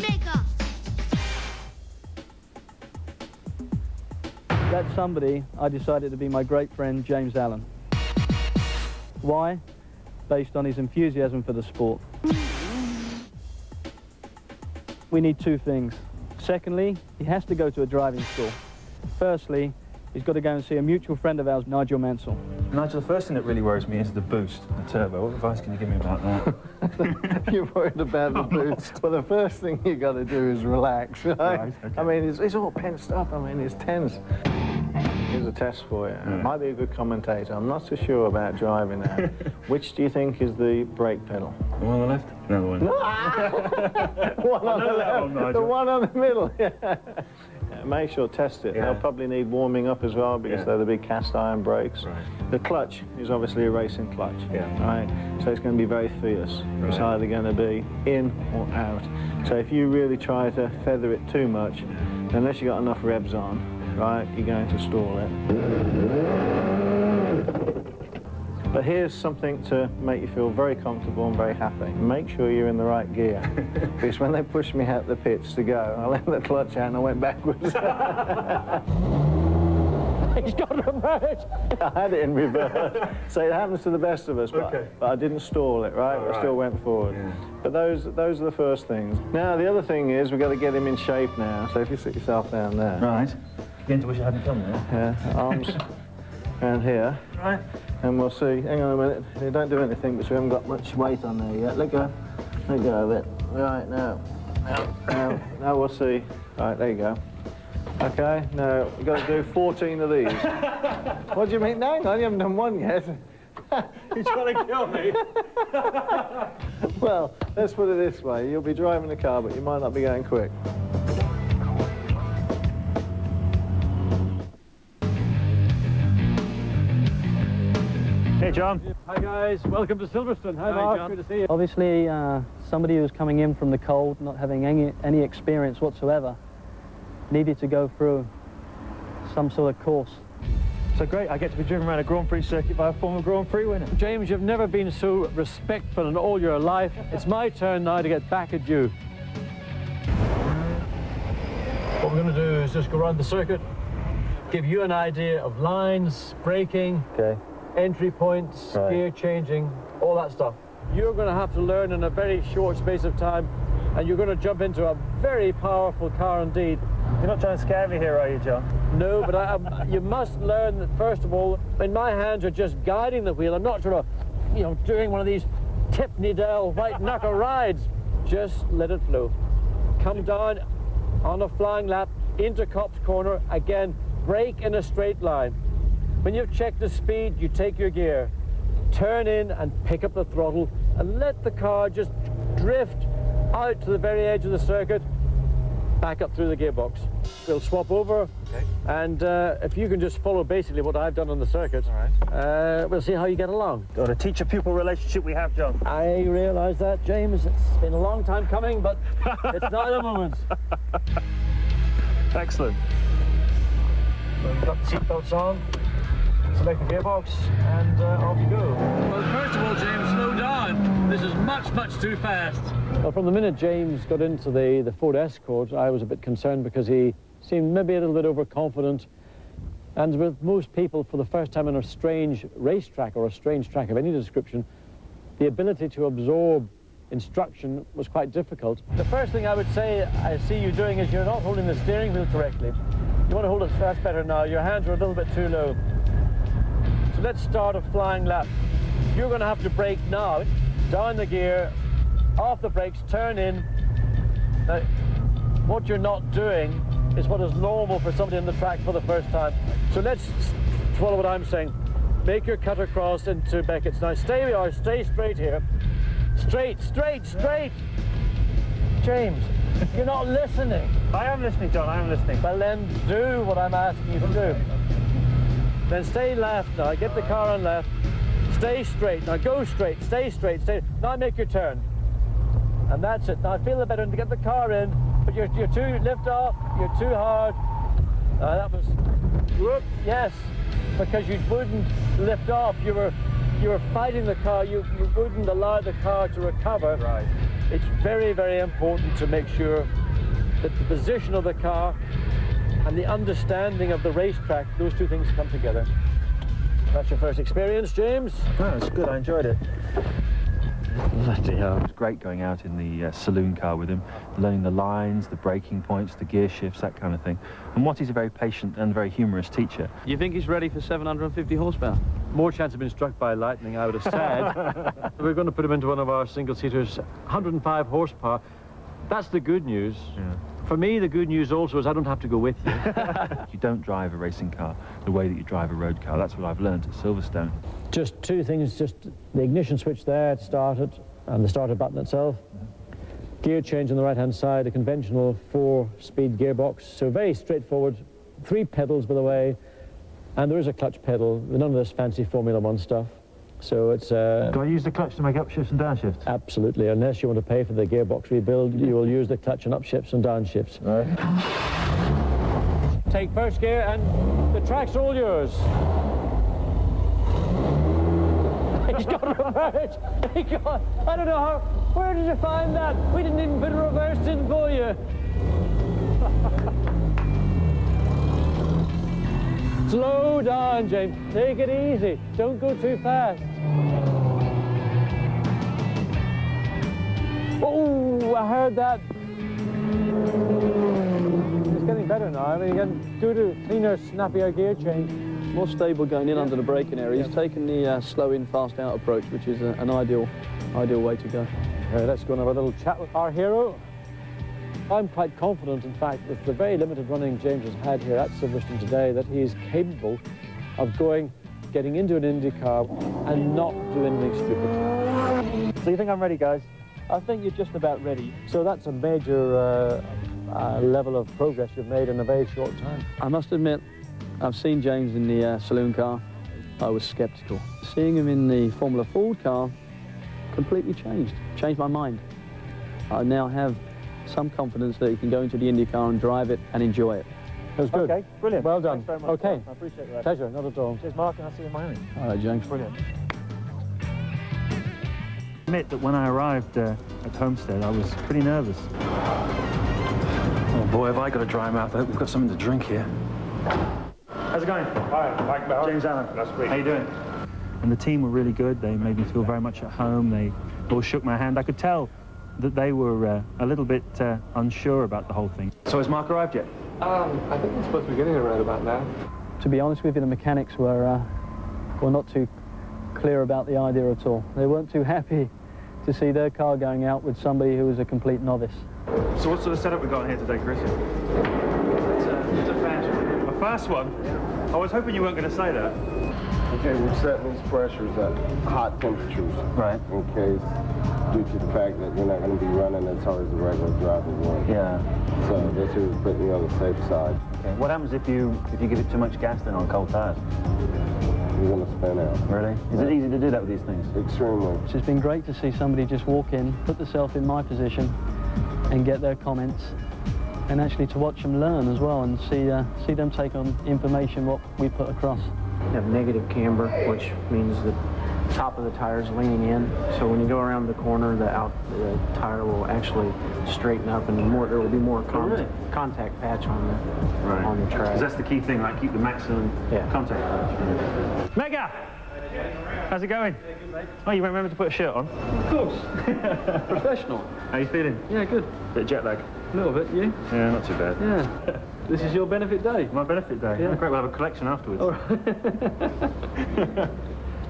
Maker. That somebody, I decided to be my great friend, James Allen. Why? Based on his enthusiasm for the sport. We need two things. Secondly, he has to go to a driving school. Firstly, he's got to go and see a mutual friend of ours, Nigel Mansell. Nigel, the first thing that really worries me is the boost, the turbo. What advice can you give me about that? You're worried about the boost. Well, the first thing you got to do is relax, right? Right, okay. I mean, it's all pensed up. I mean, it's tense. Here's a test for you. Yeah. Might be a good commentator. I'm not so sure about driving now. Which do you think is the brake pedal? The one on the left? No, the one. One on the left. Nigel. The one on the middle. Yeah. Make sure test it. Yeah. They'll probably need warming up as well because they're the big cast iron brakes. Right. The clutch is obviously a racing clutch. Yeah. Right. So it's going to be very fierce. Right. It's either going to be in or out. So if you really try to feather it too much, unless you got enough revs on, right, you're going to stall it. But here's something to make you feel very comfortable and very happy. Make sure you're in the right gear. Because when they pushed me out the pits to go, I let the clutch out and I went backwards. He's got reverse. I had it in reverse. So it happens to the best of us, but, Okay. but I didn't stall it, right? Oh, I still right. went forward. Yeah. But those are the first things. Now, the other thing is we've got to get him in shape now. So if you sit yourself down there. Right. Begin to wish I hadn't come there. Yeah, arms around here. Right. And we'll see. Hang on a minute. You don't do anything because we haven't got much weight on there yet. Let go. Let go of it. Right, now. Now we'll see. Right, there you go. Okay, now we've got to do 14 of these. What do you mean? No, hang on, you haven't done one yet. He's trying to kill me. Well, let's put it this way. You'll be driving the car, but you might not be going quick. Hey, John. Hi guys, welcome to Silverstone. Hi Mark, John. good to see you. Obviously, somebody who's coming in from the cold, not having any experience whatsoever, needed to go through some sort of course. So great, I get to be driven around a Grand Prix circuit by a former Grand Prix winner. James, you've never been so respectful in all your life. It's my turn now to get back at you. What we're going to do is just go around the circuit, give you an idea of lines, braking, Okay. entry points, Right. gear changing, all that stuff. You're going to have to learn in a very short space of time, and you're going to jump into a very powerful car indeed. You're not trying to scare me here, are you, John? No, but you must learn that, first of all, in my hands are just guiding the wheel. I'm not sort of, doing one of these Tiffany-Dell white knuckle rides. Just let it flow. Come down on a flying lap into Copse Corner. Again, brake in a straight line. When you've checked the speed, you take your gear, turn in and pick up the throttle and let the car just drift out to the very edge of the circuit, back up through the gearbox. We'll swap over, Okay. and if you can just follow basically what I've done on the circuit, All right. we'll see how you get along. Got a teacher-pupil relationship we have, John. I realise that, James. It's been a long time coming, but it's now the moment. Excellent. So you've got the seatbelts on, select the gearbox, and off you go. Well, first of all, James, slow down. This is much, much too fast. Well, from the minute James got into the Ford Escort, I was a bit concerned because he seemed maybe a little bit overconfident. And with most people, for the first time on a strange racetrack or a strange track of any description, the ability to absorb instruction was quite difficult. The first thing I would say I see you doing is you're not holding the steering wheel correctly. You want to hold it, that's better now. Your hands are a little bit too low. So let's start a flying lap. You're going to have to brake now, down the gear, off the brakes, turn in. Now, what you're not doing is what is normal for somebody on the track for the first time. So let's follow what I'm saying. Make your cut across into Beckett's. Now stay where you are, stay straight here. Straight, straight, straight. James, you're not listening. I am listening, John, I am listening. Well then, do what I'm asking you to do. Then stay left now, get the car on left. Stay straight, now go straight, stay straight, stay. Now make your turn. And that's it. Now I feel better to get the car in, but you're too, lift off, you're too hard. That was, whoop, yes, because you wouldn't lift off. You were fighting the car, you wouldn't allow the car to recover. Right. it's very, very important to make sure that the position of the car and the understanding of the racetrack, those two things come together. That's your first experience, James? No, it's good. I enjoyed it. Bloody hell. It was great going out in the saloon car with him, learning the lines, the braking points, the gear shifts, that kind of thing. And Watty's a very patient and very humorous teacher. You think he's ready for 750 horsepower? More chance of being struck by lightning, I would have said. We're going to put him into one of our single-seaters, 105 horsepower. That's the good news. Yeah. For me, the good news also is I don't have to go with you. You don't drive a racing car the way that you drive a road car. That's what I've learned at Silverstone. Just two things, just the ignition switch there to start it, and the starter button itself. Gear change on the right-hand side, a conventional 4-speed gearbox, so very straightforward. 3 pedals, by the way, and there is a clutch pedal, none of this fancy Formula 1 stuff. So it's... Do I use the clutch to make upshifts and downshifts? Absolutely, unless you want to pay for the gearbox rebuild, you will use the clutch and upshifts and downshifts. Right. Take first gear and the track's all yours. He's got reverse. He got, I don't know how, where did you find that? We didn't even put a reverse in for you. Slow down, James. Take it easy. Don't go too fast. Oh, I heard that. It's getting better now. I mean, again, due to cleaner, snappier gear change. More stable going in under the braking area. He's taken the slow in, fast out approach, which is an ideal way to go. Let's go and have a little chat with our hero. I'm quite confident, in fact, with the very limited running James has had here at Silverstone today, that he is capable of getting into an IndyCar and not do anything stupid. So you think I'm ready, guys? I think you're just about ready. So that's a major level of progress you've made in a very short time. I must admit, I've seen James in the saloon car. I was sceptical. Seeing him in the Formula Ford car completely changed my mind. I now have some confidence that he can go into the IndyCar and drive it and enjoy it. That was good. Okay, brilliant. Well done. Thanks very much. Okay. I appreciate that. Pleasure, not at all. Cheers, Mark, and I'll see you in Miami. All right, James. Brilliant. Admit that when I arrived at Homestead, I was pretty nervous. Oh boy, have I got a dry mouth. I hope we've got something to drink here. How's it going? Hi, Mike Bauer. James Allen. That's great. How you doing? And the team were really good. They made me feel very much at home. They all shook my hand. I could tell that they were a little bit unsure about the whole thing. So has Mark arrived yet? I think we're supposed to be getting here right about now. To be honest with you, the mechanics were not too clear about the idea at all. They weren't too happy to see their car going out with somebody who was a complete novice. So what sort of setup we got here today, Chris? It's a fast one. A fast one? Yeah. I was hoping you weren't going to say that. Okay, we're setting these pressures at hot temperatures. Right. In case, due to the fact that you're not going to be running as hard as a regular driver would. Yeah. So this is putting you on the safe side. Okay. What happens if you give it too much gas then on cold tires? You're going to spin out. Really? Is it easy to do that with these things? Extremely. It's just been great to see somebody just walk in, put themselves in my position, and get their comments, and actually to watch them learn as well, and see them take on information what we put across. You have negative camber, which means the top of the tire is leaning in. So when you go around the corner, the tire will actually straighten up, and there will be more contact patch on the track. Because that's the key thing, like keep the maximum contact patch. Mega! How's it going? Oh, you remember to put a shirt on? Of course. Professional. How you feeling? Yeah, good. Bit of jet lag? A little bit, you? Yeah, not too bad. Yeah. This is your benefit day. My benefit day? Yeah. Oh, great, we'll have a collection afterwards. All right.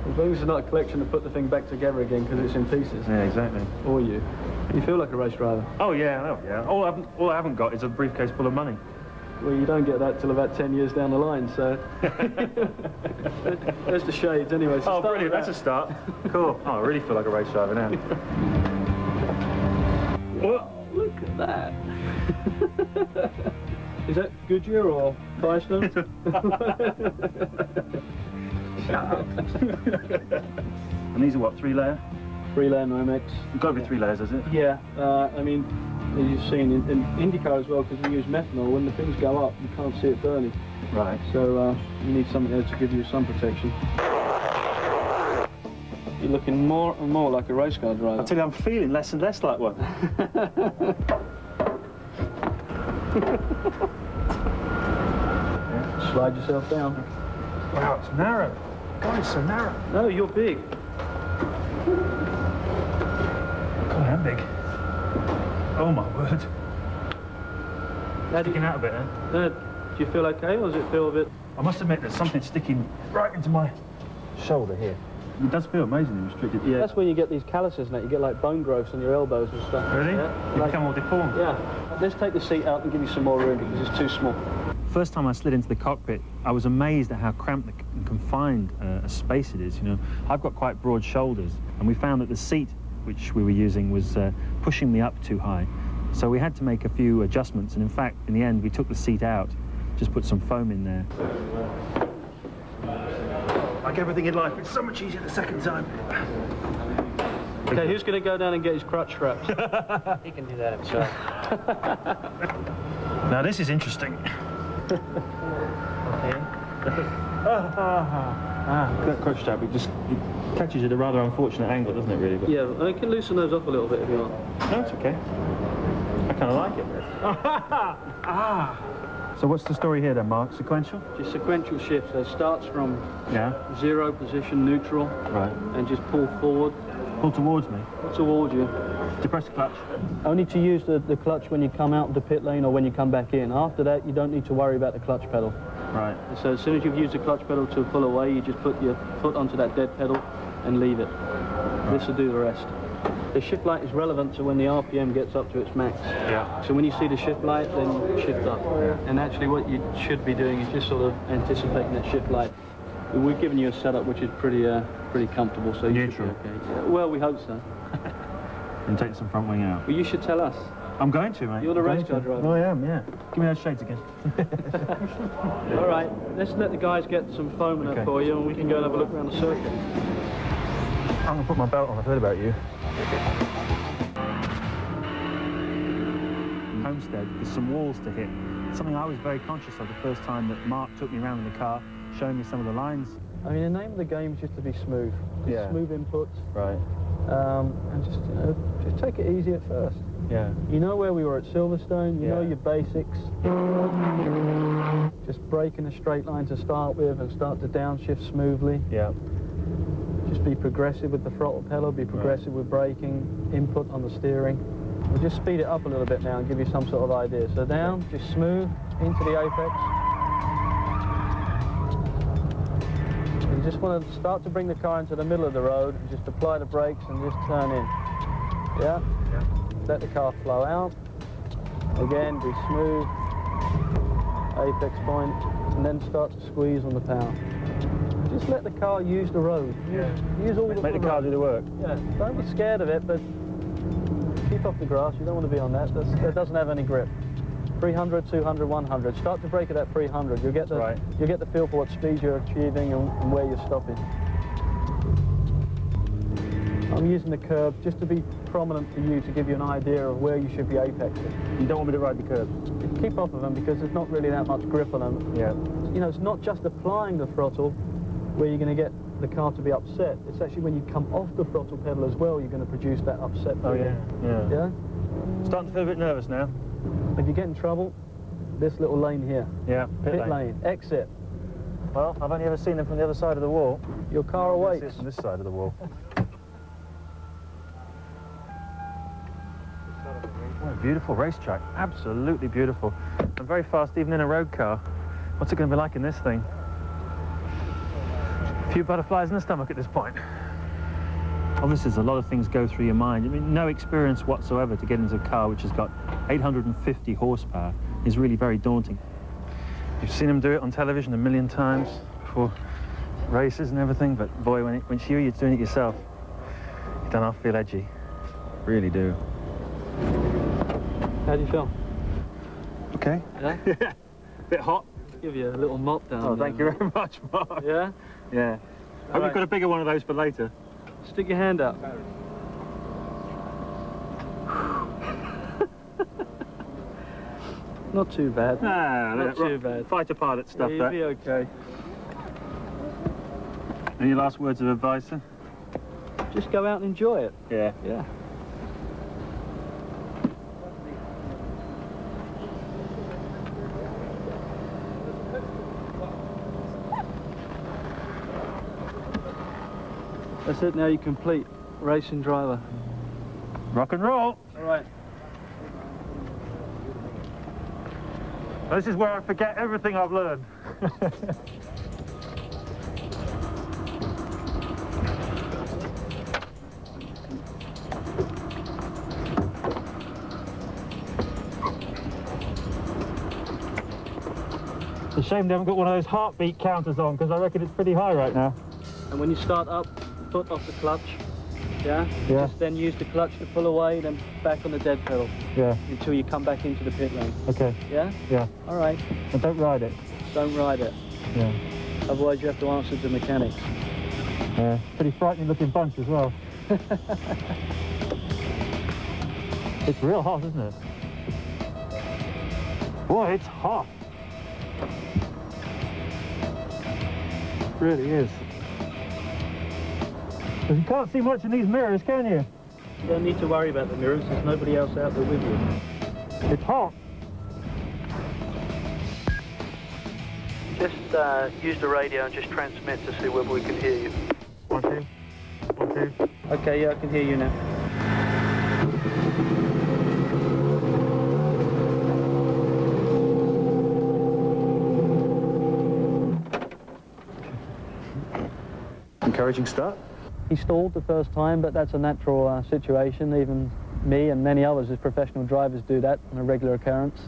As long as it's not a collection to put the thing back together again because it's in pieces. Yeah, exactly. Or you. You feel like a race driver. Oh, yeah, yeah. All I haven't got is a briefcase full of money. Well, you don't get that till about 10 years down the line, so... There's the shades anyway. So oh, brilliant, that's a start. Cool. Oh, I really feel like a race driver now. Whoa, look at that. Is that Goodyear or Firestone? Shut up. And these are what, 3-layer? 3-layer Nomex. It's got to be 3 layers, is it? Yeah, I mean, as you've seen in IndyCar as well, because we use methanol, when the things go up, you can't see it burning. Right. So you need something there to give you some protection. You're looking more and more like a race car driver. I tell you, I'm feeling less and less like one. Slide yourself down. Wow, it's narrow. God, it's so narrow. No, you're big. God, I'm big. Oh my word. Sticking out a bit, eh? Do you feel okay, or does it feel a bit... I must admit there's something sticking right into my shoulder here. It does feel amazingly restricted. Yeah. That's when you get these calluses and that. You get like bone growths on your elbows and stuff. Really? Yeah. You Like, become all deformed. yeah. Let's take the seat out and give you some more room because it's too small. First time I slid into the cockpit, I was amazed at how cramped and confined a space it is. You know, I've got quite broad shoulders, and we found that the seat which we were using was pushing me up too high. So we had to make a few adjustments, and in fact, in the end, we took the seat out, just put some foam in there. Like everything in life, it's so much easier the second time. Okay, who's going to go down and get his crutch straps? He can do that himself. Now this is interesting. Okay. That crutch strap, it catches you at a rather unfortunate angle, doesn't it, really? But Yeah, I can loosen those up a little bit if you want. no, it's okay. I kind of like it. So what's the story here then, Mark? Sequential? Just sequential shifts. So it starts from Yeah. 0 position, neutral, Right. and just pull forward, Pull towards me. towards you. Depress the clutch. Only to use the clutch when you come out of the pit lane or when you come back in. After that, you don't need to worry about the clutch pedal. Right. So as soon as you've used the clutch pedal to pull away, you just put your foot onto that dead pedal and leave it. This will do the rest. The shift light is relevant to when the RPM gets up to its max. Yeah. So when you see the shift light, then shift up. And actually what you should be doing is just sort of anticipating that shift light. We've given you a setup which is pretty comfortable, so you Neutral. should be okay. Yeah, well, we hope so. And take some front wing out. Well, you should tell us. I'm going to, mate. You're the I'm race going car to. driver. Oh, I am, yeah. Give me those shades again. All right, let's let the guys get some foam in Okay. it for you, and we can go and have a look around the circuit. I'm going to put my belt on. I've heard about you. Homestead, there's some walls to hit. Something I was very conscious of the first time that Mark took me around in the car, showing me some of the lines. I mean, the name of the game is just to be smooth. Just Yeah. smooth inputs, Right. and just, you know, just take it easy at first. Yeah. You know where we were at Silverstone, you know Yeah. your basics. Just brake in a straight line to start with and start to downshift smoothly. Yeah. Just be progressive with the throttle pedal, be progressive with braking, input on the steering. We'll just speed it up a little bit now and give you some sort of idea. So down, just smooth, into the apex. You just want to start to bring the car into the middle of the road and just apply the brakes and just turn in. Yeah? Yeah. Let the car flow out. Again, be smooth. Apex point, and then start to squeeze on the power. Just let the car use the road. Use all Make the car do the work. Yeah, don't be scared of it, but keep off the grass. You don't want to be on that. That doesn't have any grip. 300, 200, 100. Start to brake at that 300. You'll get the feel for what speed you're achieving and where you're stopping. I'm using the curb just to be prominent for you, to give you an idea of where you should be apexing. You don't want me to ride the curbs? Keep off of them because there's not really that much grip on them. Yeah. You know, it's not just applying the throttle where you're going to get the car to be upset. It's actually when you come off the throttle pedal as well, you're going to produce that upset feeling. Yeah. Yeah? Starting to feel a bit nervous now. If you get in trouble, this little lane here. Yeah. Pit lane. Exit. Well, I've only ever seen them from the other side of the wall. Your car awaits. This is from this side of the wall. What a beautiful racetrack. Absolutely beautiful. And very fast even in a road car. What's it going to be like in this thing? A few butterflies in the stomach at this point. Obviously, there's a lot of things go through your mind. I mean, no experience whatsoever to get into a car which has got 850 horsepower is really very daunting. You've seen them do it on television a million times before races and everything, but boy, when you're doing it yourself, you don't half feel edgy. Really do. How do you feel? Okay. Yeah? Bit hot. Give you a little mop down Oh, there, thank you very much, Mark. Yeah? Yeah. Hope right. you've got a bigger one of those for later. Stick your hand up. Not too bad. Not too bad. Fighter pilot stuff, You'll that. be okay. Any last words of advice, then? Just go out and enjoy it. Yeah. Yeah. That's it, now you're complete racing driver. Rock and roll. All right. This is where I forget everything I've learned. It's a shame they haven't got one of those heartbeat counters on, because I reckon it's pretty high right now. And when you start up, foot off the clutch, yeah? Yeah. Just then use the clutch to pull away, then back on the dead pedal Yeah. until you come back into the pit lane. Okay. Yeah? Yeah. All right. And don't ride it. Don't ride it. Yeah. Otherwise you have to answer to mechanics. Yeah. Pretty frightening looking bunch as well. It's real hot, isn't it? Boy, it's hot. It really is. But you can't see much in these mirrors, can you? You don't need to worry about the mirrors, there's nobody else out there with you. It's hot. Just use the radio and just transmit to see whether we can hear you. 1, 2. 1, 2. Okay, yeah, I can hear you now. Encouraging start. He stalled the first time, but that's a natural situation. Even me and many others as professional drivers do that on a regular occurrence.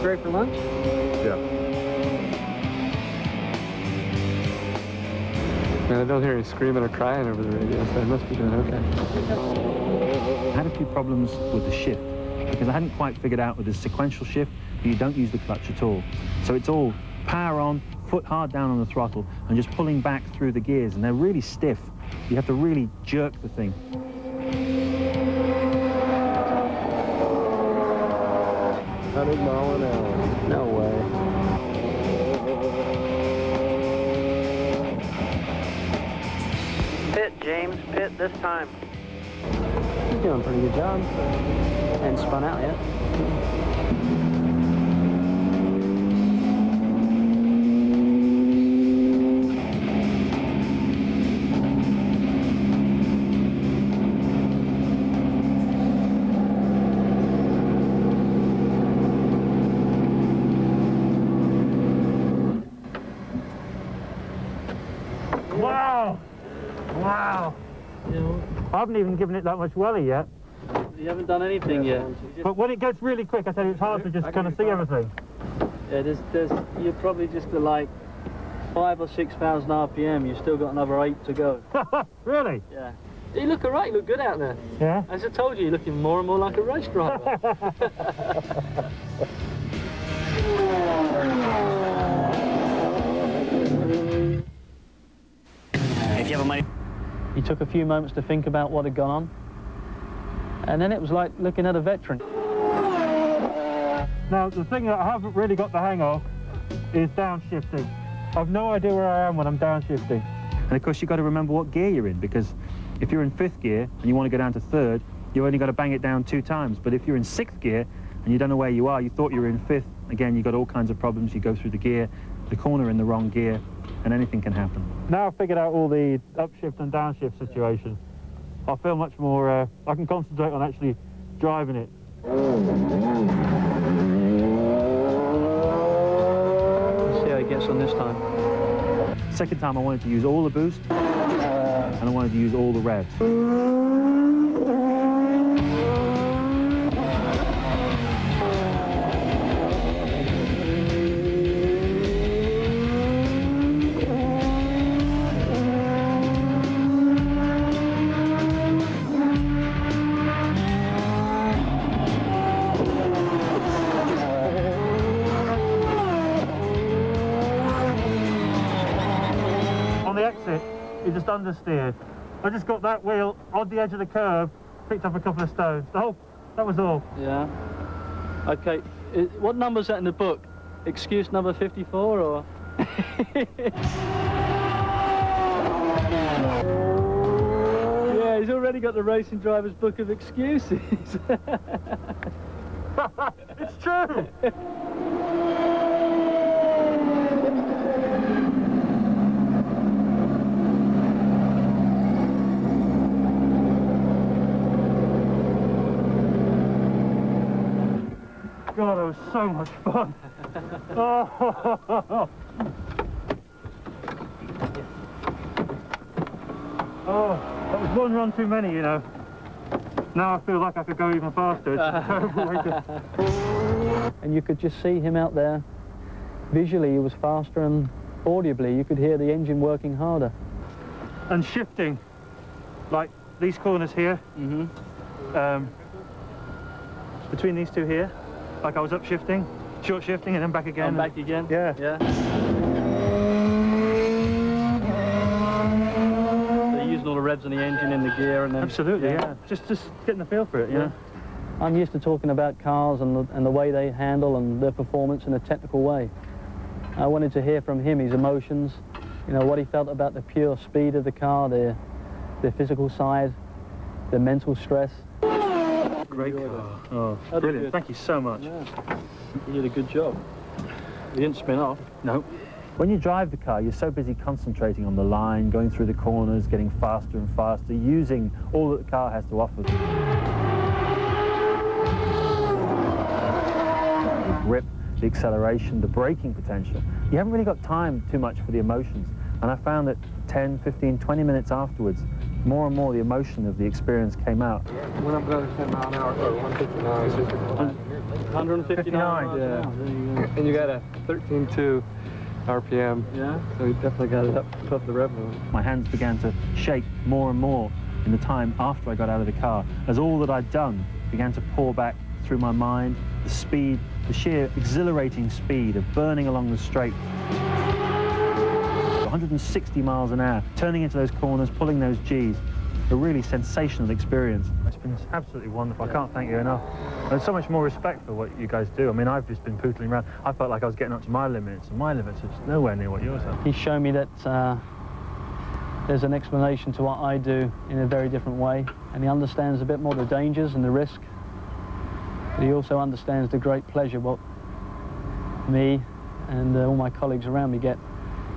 Ready for lunch? Yeah. Man, I don't hear any screaming or crying over the radio, so I must be doing okay. I had a few problems with the shift because I hadn't quite figured out with the sequential shift you don't use the clutch at all. So it's all power on, foot hard down on the throttle and just pulling back through the gears, and they're really stiff. You have to really jerk the thing. 100 mile an hour. No way. Pit, James, pit this time. He's doing a pretty good job. Hadn't spun out yet. Wow! Wow! I haven't even given it that much welly yet. You haven't done anything yet. But when it gets really quick, I tell you, it's hard to just kind of see everything. Yeah, you're probably just at like 5,000 or 6,000 RPM. You've still got another 8 to go. Really? Yeah. You look alright, you look good out there. Yeah? As I told you, you're looking more and more like a race driver. If you have a money... He took a few moments to think about what had gone on. And then it was like looking at a veteran. Now, the thing that I haven't really got the hang of is downshifting. I've no idea where I am when I'm downshifting. And of course, you've got to remember what gear you're in, because if you're in 5th gear and you want to go down to 3rd, you've only got to bang it down 2 times. But if you're in 6th gear and you don't know where you are, you thought you were in 5th, again, you've got all kinds of problems. You go through the corner in the wrong gear, and anything can happen. Now I've figured out all the upshift and downshift situations, I feel much more, I can concentrate on actually driving it. Let's see how he gets on this time. Second time I wanted to use all the boost, and I wanted to use all the revs. On the exit, you just understeered. I just got that wheel on the edge of the curve, picked up a couple of stones. The That was all. Yeah. Okay, what number's that in the book? Excuse number 54 or? Yeah, he's already got the racing driver's book of excuses. It's true! God, that was so much fun. Oh, that was one run too many, you know. Now I feel like I could go even faster. It's a terrible way to... And you could just see him out there. Visually, he was faster, and audibly, you could hear the engine working harder. And shifting, like these corners here, between these two here, like I was up shifting, short shifting, and then back again. And back again? Yeah. Yeah. So you're using all the revs on the engine and the gear and then... Absolutely, yeah. Just getting the feel for it, you know. I'm used to talking about cars and the way they handle and their performance in a technical way. I wanted to hear from him his emotions, you know, what he felt about the pure speed of the car, the physical side, the mental stress. Great car. Oh, brilliant. Thank you so much. Yeah. You did a good job. You didn't spin off. No. When you drive the car, you're so busy concentrating on the line, going through the corners, getting faster and faster, using all that the car has to offer. The grip, the acceleration, the braking potential. You haven't really got time too much for the emotions. And I found that 10, 15, 20 minutes afterwards, more and more the emotion of the experience came out. Went up another 10 mile an hour, 159. 159. Yeah. There you go. And you got a 13.2 RPM. Yeah. So you definitely got it up the rev limit. My hands began to shake more and more in the time after I got out of the car, as all that I'd done began to pour back through my mind, the speed, the sheer exhilarating speed of burning along the straight. 160 miles an hour, turning into those corners, pulling those Gs. A really sensational experience. It's been absolutely wonderful. I can't thank you enough. There's so much more respect for what you guys do. I mean, I've just been pootling around. I felt like I was getting up to my limits, and my limits are just nowhere near what yours are. He's shown me that there's an explanation to what I do in a very different way, and he understands a bit more the dangers and the risk. But he also understands the great pleasure what me and all my colleagues around me get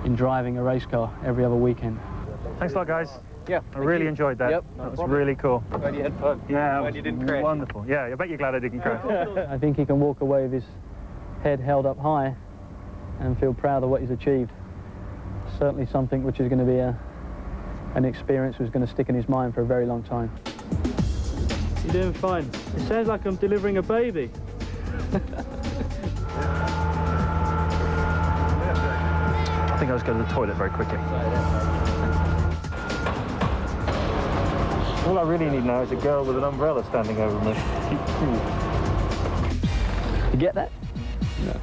in driving a race car every other weekend. Thanks a lot, guys. Yeah. I really enjoyed that. Yep. That was really cool. Glad you had fun. Yeah, Glad you didn't crash. Wonderful. Yeah, I bet you're glad I didn't crash. I think he can walk away with his head held up high and feel proud of what he's achieved. Certainly something which is going to be an experience which is going to stick in his mind for a very long time. You're doing fine. It sounds like I'm delivering a baby. I think I'll just go to the toilet very quickly. All I really need now is a girl with an umbrella standing over me. You get that? No.